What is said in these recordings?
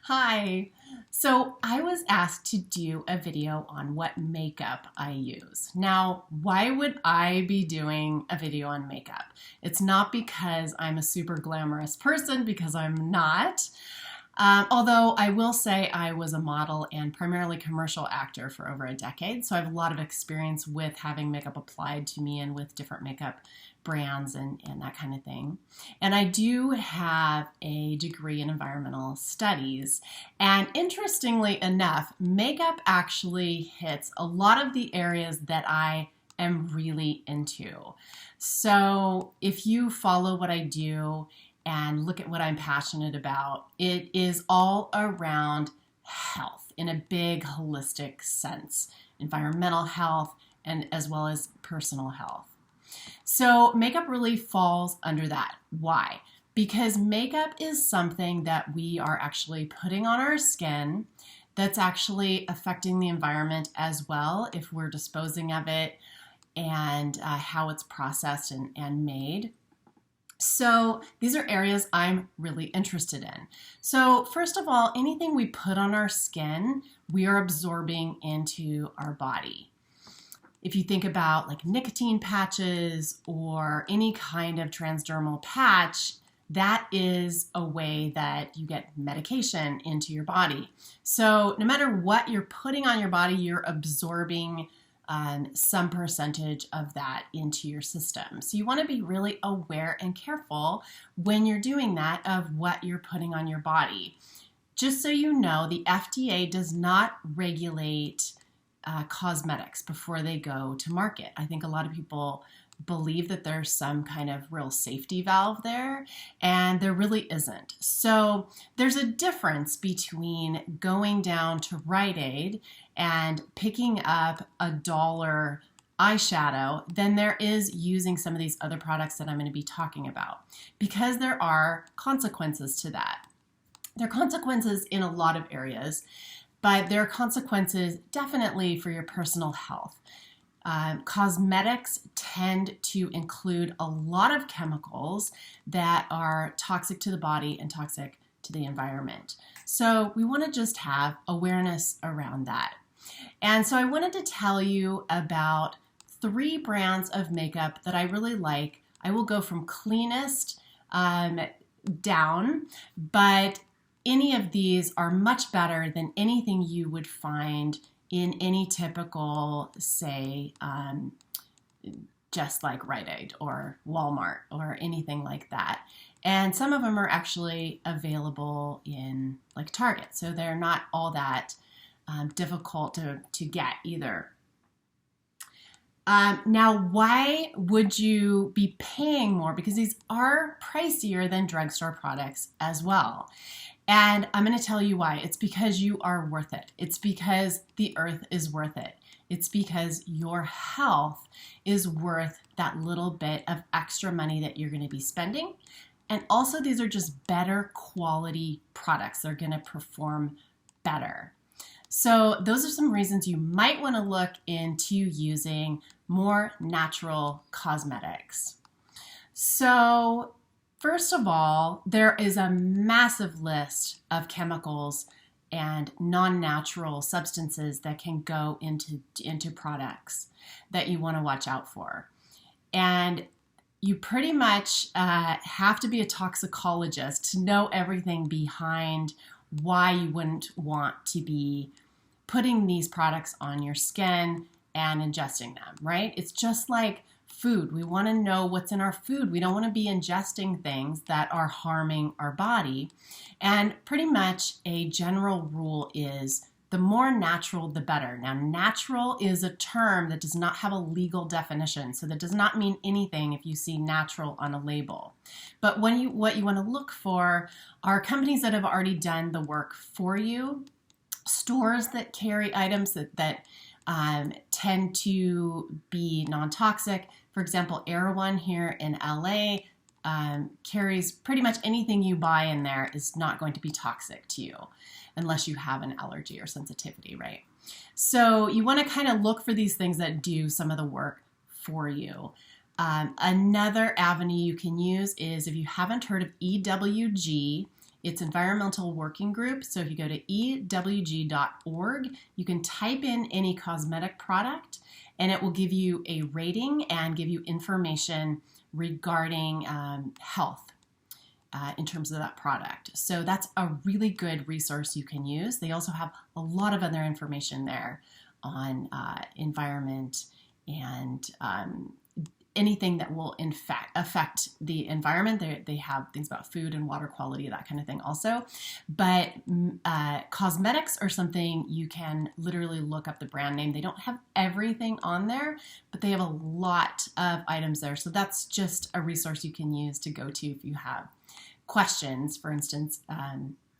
Hi. So I was asked to do a video on what makeup I use. Now, why would I be doing a video on makeup? It's not because I'm a super glamorous person, because I'm not. Although I will say I was a model and primarily commercial actor for over a decade, so I have a lot of experience with having makeup applied to me and with different makeup brands and that kind of thing. And I do have a degree in environmental studies. And interestingly enough, makeup actually hits a lot of the areas that I am really into. So if you follow what I do, and look at what I'm passionate about, it is all around health in a big holistic sense, environmental health and as well as personal health. So makeup really falls under that. Why? Because makeup is something that we are actually putting on our skin that's actually affecting the environment as well if we're disposing of it and how it's processed and made. So these are areas I'm really interested in. So first of all, anything we put on our skin, we are absorbing into our body. If you think about like nicotine patches or any kind of transdermal patch, that is a way that you get medication into your body. So no matter what you're putting on your body, you're absorbing some percentage of that into your system. So you want to be really aware and careful when you're doing that of what you're putting on your body. Just so you know, the FDA does not regulate cosmetics before they go to market. I think a lot of people believe that there's some kind of real safety valve there, and there really isn't. So there's a difference between going down to Rite Aid and picking up $1 eyeshadow than there is using some of these other products that I'm going to be talking about, because there are consequences to that. There are consequences in a lot of areas, but there are consequences definitely for your personal health. Cosmetics tend to include a lot of chemicals that are toxic to the body and toxic to the environment. So we want to just have awareness around that. And so I wanted to tell you about 3 brands of makeup that I really like. I will go from cleanest down, but any of these are much better than anything you would find in any typical, say, just like Rite Aid or Walmart or anything like that. And some of them are actually available in like Target, so they're not all that difficult to get either. Now, why would you be paying more? Because these are pricier than drugstore products as well. And I'm going to tell you why. It's because you are worth it. It's because the earth is worth it. It's because your health is worth that little bit of extra money that you're going to be spending. And also, these are just better quality products. They're going to perform better. So those are some reasons you might want to look into using more natural cosmetics. So first of all, there is a massive list of chemicals and non-natural substances that can go into products that you want to watch out for. And you pretty much have to be a toxicologist to know everything behind why you wouldn't want to be putting these products on your skin and ingesting them, right? It's just like food. We want to know what's in our food. We don't want to be ingesting things that are harming our body. And pretty much a general rule is the more natural, the better. Now, natural is a term that does not have a legal definition, so that does not mean anything if you see natural on a label. But what you want to look for are companies that have already done the work for you, stores that carry items that tend to be non-toxic. For example, Erewhon here in LA carries pretty much anything you buy in there is not going to be toxic to you unless you have an allergy or sensitivity, right? So you want to kind of look for these things that do some of the work for you. Another avenue you can use is, if you haven't heard of EWG, It's Environmental Working Group. So if you go to ewg.org, you can type in any cosmetic product and it will give you a rating and give you information regarding health in terms of that product. So that's a really good resource you can use. They also have a lot of other information there on environment and anything that will in fact affect the environment. They have things about food and water quality, that kind of thing also. But cosmetics are something you can literally look up the brand name. They don't have everything on there, but they have a lot of items there. So that's just a resource you can use to go to if you have questions, for instance,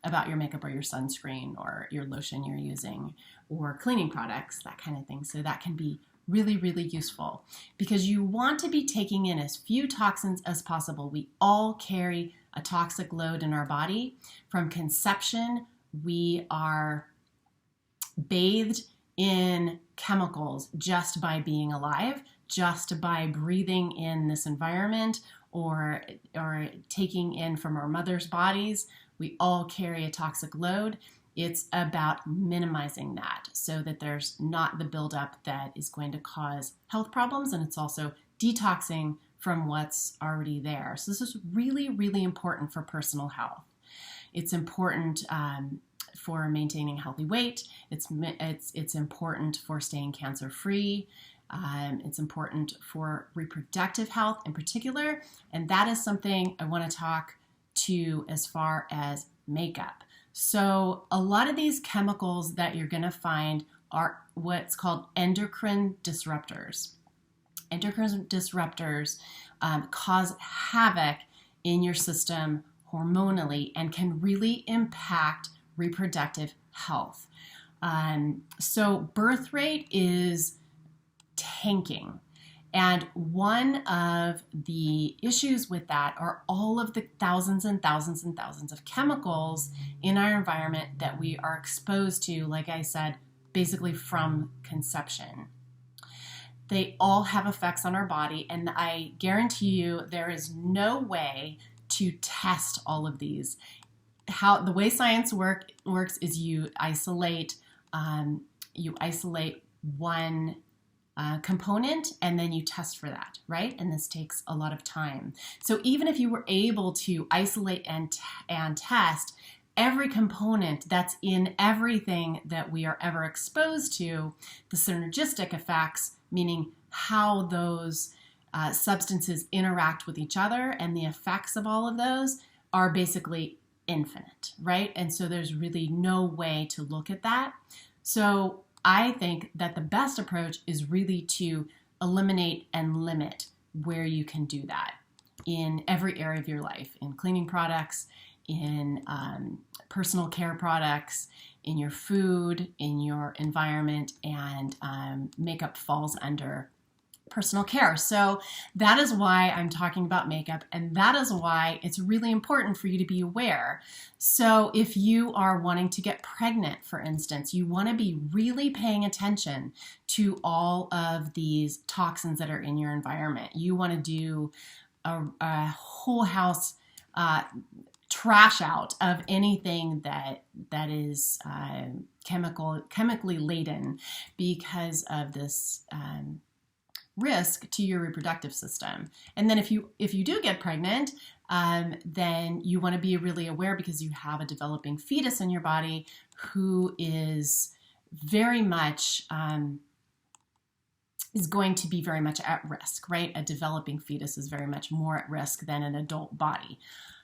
about your makeup or your sunscreen or your lotion you're using or cleaning products, that kind of thing. So that can be really, really useful because you want to be taking in as few toxins as possible. We all carry a toxic load in our body. From conception, we are bathed in chemicals just by being alive, just by breathing in this environment or taking in from our mother's bodies. We all carry a toxic load. It's about minimizing that so that there's not the buildup that is going to cause health problems, and it's also detoxing from what's already there. So this is really, really important for personal health. It's important for maintaining healthy weight. It's important for staying cancer-free. It's important for reproductive health in particular, and that is something I want to talk to as far as makeup. So a lot of these chemicals that you're going to find are what's called endocrine disruptors. Endocrine disruptors cause havoc in your system hormonally and can really impact reproductive health. So birth rate is tanking. And one of the issues with that are all of the thousands and thousands and thousands of chemicals in our environment that we are exposed to, like I said, basically from conception. They all have effects on our body, and I guarantee you there is no way to test all of these. How the way science works is you isolate one component and then you test for that, right? And this takes a lot of time. So even if you were able to isolate and test every component that's in everything that we are ever exposed to, the synergistic effects, meaning how those substances interact with each other and the effects of all of those are basically infinite, right? And so there's really no way to look at that. So I think that the best approach is really to eliminate and limit where you can do that in every area of your life, in cleaning products, in personal care products, in your food, in your environment, and makeup falls under personal care. So that is why I'm talking about makeup, and that is why it's really important for you to be aware. So if you are wanting to get pregnant, for instance, you want to be really paying attention to all of these toxins that are in your environment. You want to do a whole house trash out of anything that is chemically laden because of this risk to your reproductive system. And then if you do get pregnant, then you want to be really aware because you have a developing fetus in your body who is very much is going to be very much at risk, right? A developing fetus is very much more at risk than an adult body.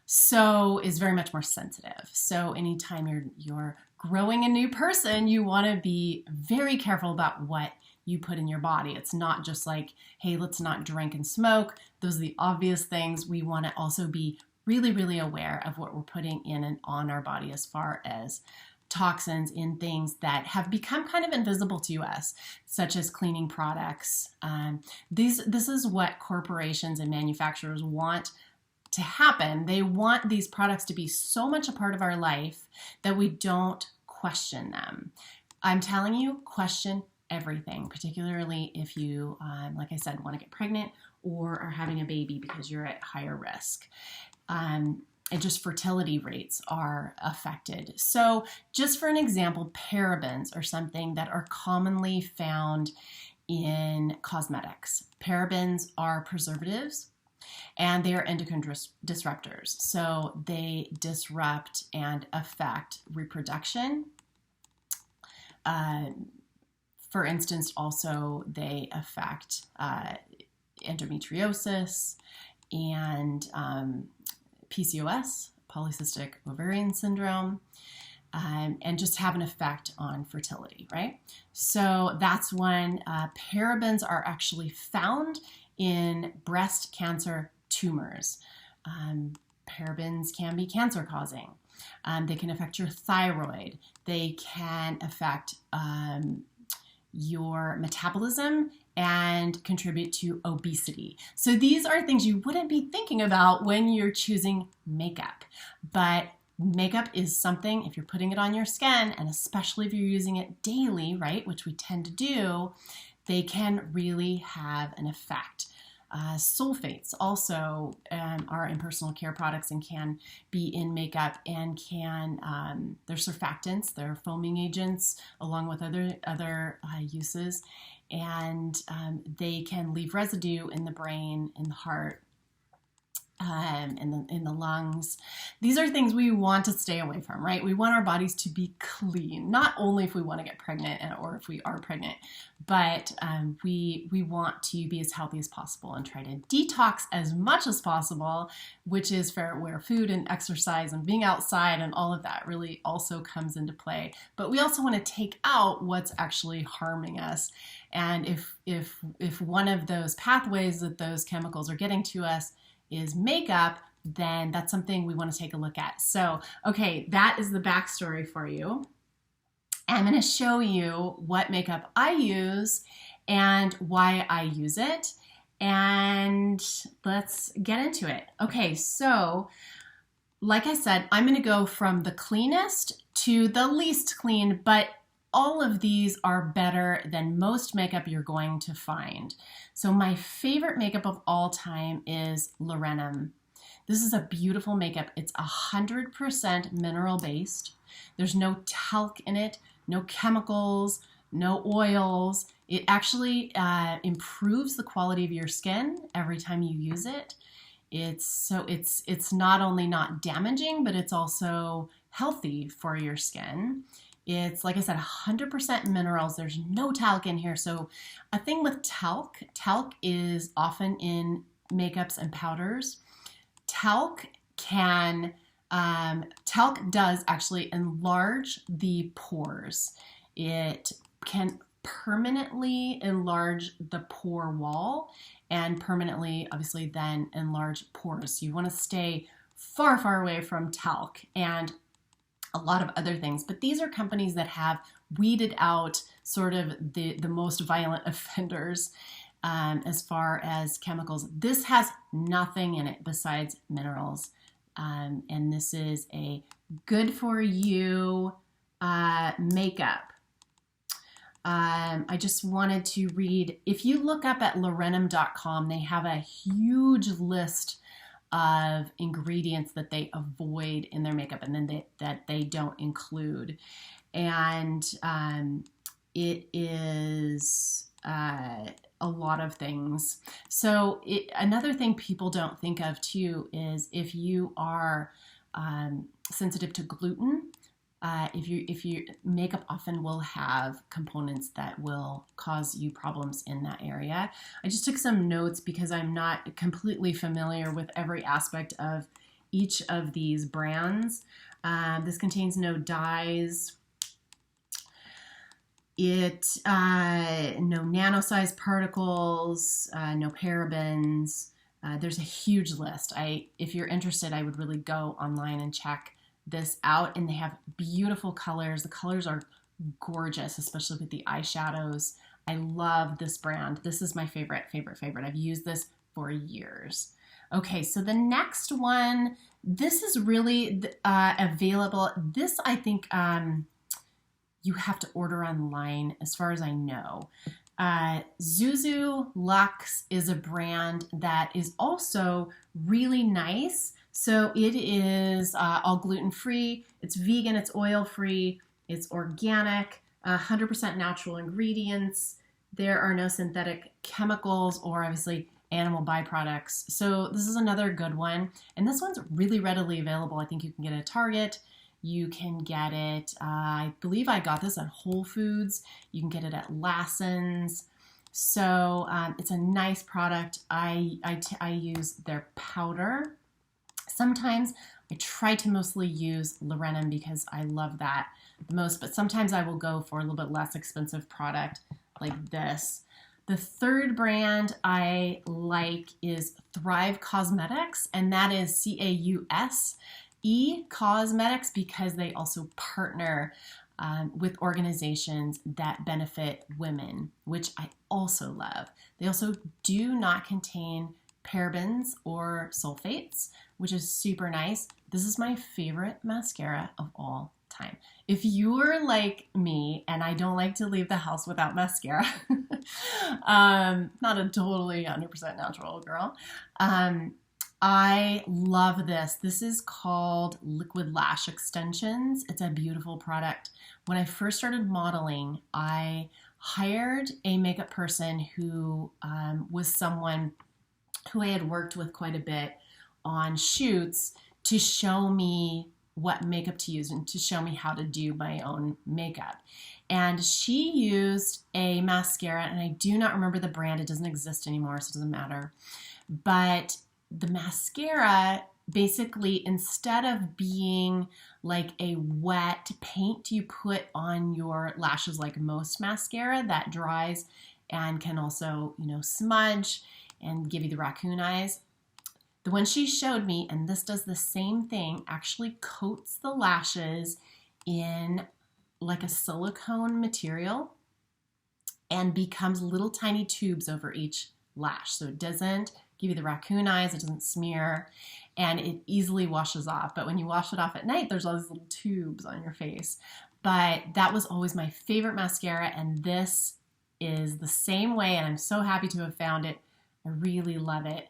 So is very much more sensitive. So anytime you're growing a new person, you want to be very careful about what you put in your body. It's not just like, hey, let's not drink and smoke. Those are the obvious things. We want to also be really, really aware of what we're putting in and on our body as far as toxins in things that have become kind of invisible to us, such as cleaning products. This is what corporations and manufacturers want to happen. They want these products to be so much a part of our life that we don't question them. I'm telling you, question everything, particularly if you, like I said, want to get pregnant or are having a baby because you're at higher risk. and just fertility rates are affected. So just for an example, parabens are something that are commonly found in cosmetics. Parabens are preservatives and they are endocrine disruptors. So they disrupt and affect reproduction. For instance, also they affect endometriosis and PCOS, polycystic ovarian syndrome, and just have an effect on fertility, right? So that's when parabens are actually found in breast cancer tumors. Parabens can be cancer causing. They can affect your thyroid. They can affect your metabolism and contribute to obesity. So these are things you wouldn't be thinking about when you're choosing makeup. But makeup is something, if you're putting it on your skin, and especially if you're using it daily, right, which we tend to do, they can really have an effect. Sulfates also are in personal care products and can be in makeup and they're surfactants, they're foaming agents along with other uses, and they can leave residue in the brain, in the heart, in the lungs. These are things we want to stay away from, right? We want our bodies to be clean, not only if we want to get pregnant or if we are pregnant, but we want to be as healthy as possible and try to detox as much as possible, which is where food and exercise and being outside and all of that really also comes into play. But we also want to take out what's actually harming us. And if one of those pathways that those chemicals are getting to us is makeup, then that's something we want to take a look at. So, okay, that is the backstory for you. I'm going to show you what makeup I use and why I use it. And let's get into it. Okay, so like I said, I'm going to go from the cleanest to the least clean, but all of these are better than most makeup you're going to find. So my favorite makeup of all time is Loreal. This is a beautiful makeup. It's 100% mineral based. There's no talc in it, no chemicals, no oils. It actually improves the quality of your skin every time you use it. It's not only not damaging, but it's also healthy for your skin. It's, like I said, 100% minerals. There's no talc in here. So a thing with talc is often in makeups and powders. Talc does actually enlarge the pores. It can permanently enlarge the pore wall and permanently, obviously, then enlarge pores. So you want to stay far, far away from talc and a lot of other things, but these are companies that have weeded out sort of the most violent offenders as far as chemicals. This has nothing in it besides minerals, and this is a good for you makeup. I just wanted to read, if you look up at lorenum.com, they have a huge list of ingredients that they avoid in their makeup and then that they don't include. And it is a lot of thyou So another thing people don't think of too is if you are sensitive to gluten, if your makeup often will have components that will cause you problems in that area. I just took some notes because I'm not completely familiar with every aspect of each of these brands. This contains no dyes. No nano-sized particles, no parabens. There's a huge list. If you're interested, I would really go online and check this out, and they have beautiful colors. The colors are gorgeous, especially with the eyeshadows. I love this brand. This is my favorite. I've used this for years. Okay, so the next one, this is really available. This, I think, you have to order online, as far as I know. Zuzu Lux is a brand that is also really nice. So it is all gluten-free, it's vegan, it's oil-free, it's organic, 100% natural ingredients. There are no synthetic chemicals or obviously animal byproducts. So this is another good one. And this one's really readily available. I think you can get it at Target. You can get it, I believe I got this at Whole Foods. You can get it at Lassen's. So it's a nice product. I use their powder. Sometimes I try to mostly use Loreal because I love that the most, but sometimes I will go for a little bit less expensive product like this. The third brand I like is Thrive Cosmetics, and that is C-A-U-S-E Cosmetics, because they also partner with organizations that benefit women, which I also love. They also do not contain parabens or sulfates, which is super nice. This is my favorite mascara of all time. If you're like me and I don't like to leave the house without mascara, not a totally 100% natural girl, I love this. This is called Liquid Lash Extensions. It's a beautiful product. When I first started modeling, I hired a makeup person who was someone who I had worked with quite a bit on shoots to show me what makeup to use and to show me how to do my own makeup. And she used a mascara, and I do not remember the brand. It doesn't exist anymore, so it doesn't matter. But the mascara, basically, instead of being like a wet paint you put on your lashes like most mascara that dries and can also, smudge and give you the raccoon eyes, the one she showed me, and this does the same thing, actually coats the lashes in like a silicone material and becomes little tiny tubes over each lash. So it doesn't give you the raccoon eyes, it doesn't smear, and it easily washes off. But when you wash it off at night, there's all these little tubes on your face. But that was always my favorite mascara, and this is the same way, and I'm so happy to have found it. I really love it.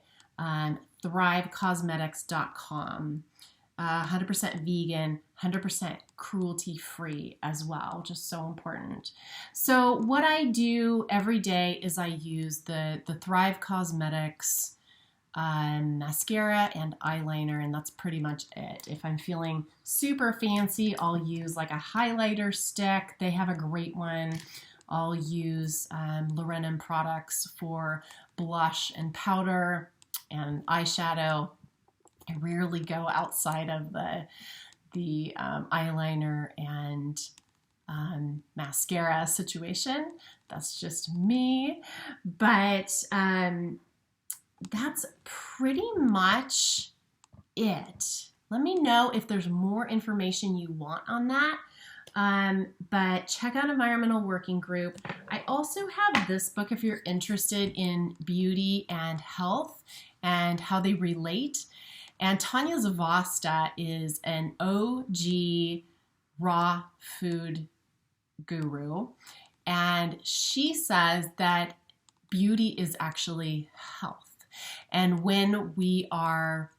ThriveCosmetics.com. 100% vegan, 100% cruelty-free as well, which is so important. So what I do every day is I use the Thrive Cosmetics mascara and eyeliner, and that's pretty much it. If I'm feeling super fancy, I'll use like a highlighter stick. They have a great one. I'll use Loreal products for blush and powder and eyeshadow. I rarely go outside of the eyeliner and mascara situation. That's just me. But that's pretty much it. Let me know if there's more information you want on that. But check out Environmental Working Group. I also have this book if you're interested in beauty and health and how they relate. And Tanya Zavasta is an OG raw food guru. And she says that beauty is actually health. And when we're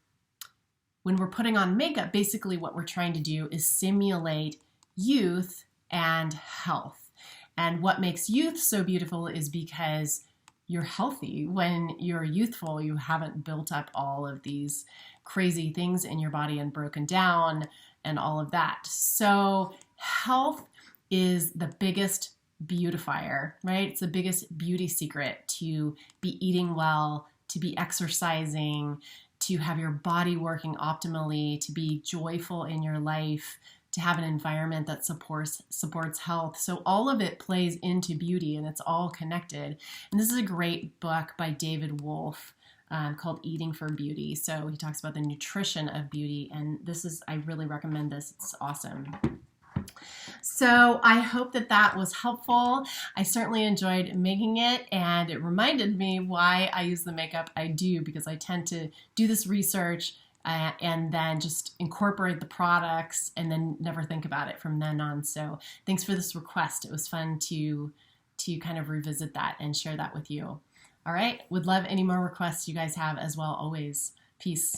putting on makeup, basically what we're trying to do is simulate youth and health. And what makes youth so beautiful is because you're healthy. When you're youthful, you haven't built up all of these crazy things in your body and broken down and all of that. So health is the biggest beautifier, right? It's the biggest beauty secret, to be eating well, to be exercising, to have your body working optimally, to be joyful in your life, to have an environment that supports health. So all of it plays into beauty, and it's all connected. And this is a great book by David Wolfe called Eating for Beauty. So he talks about the nutrition of beauty, and I really recommend this. It's awesome. So I hope that was helpful. I certainly enjoyed making it, and it reminded me why I use the makeup I do, because I tend to do this research and then just incorporate the products and then never think about it from then on. So thanks for this request. It was fun to kind of revisit that and share that with you. All right. Would love any more requests you guys have as well, always. Peace.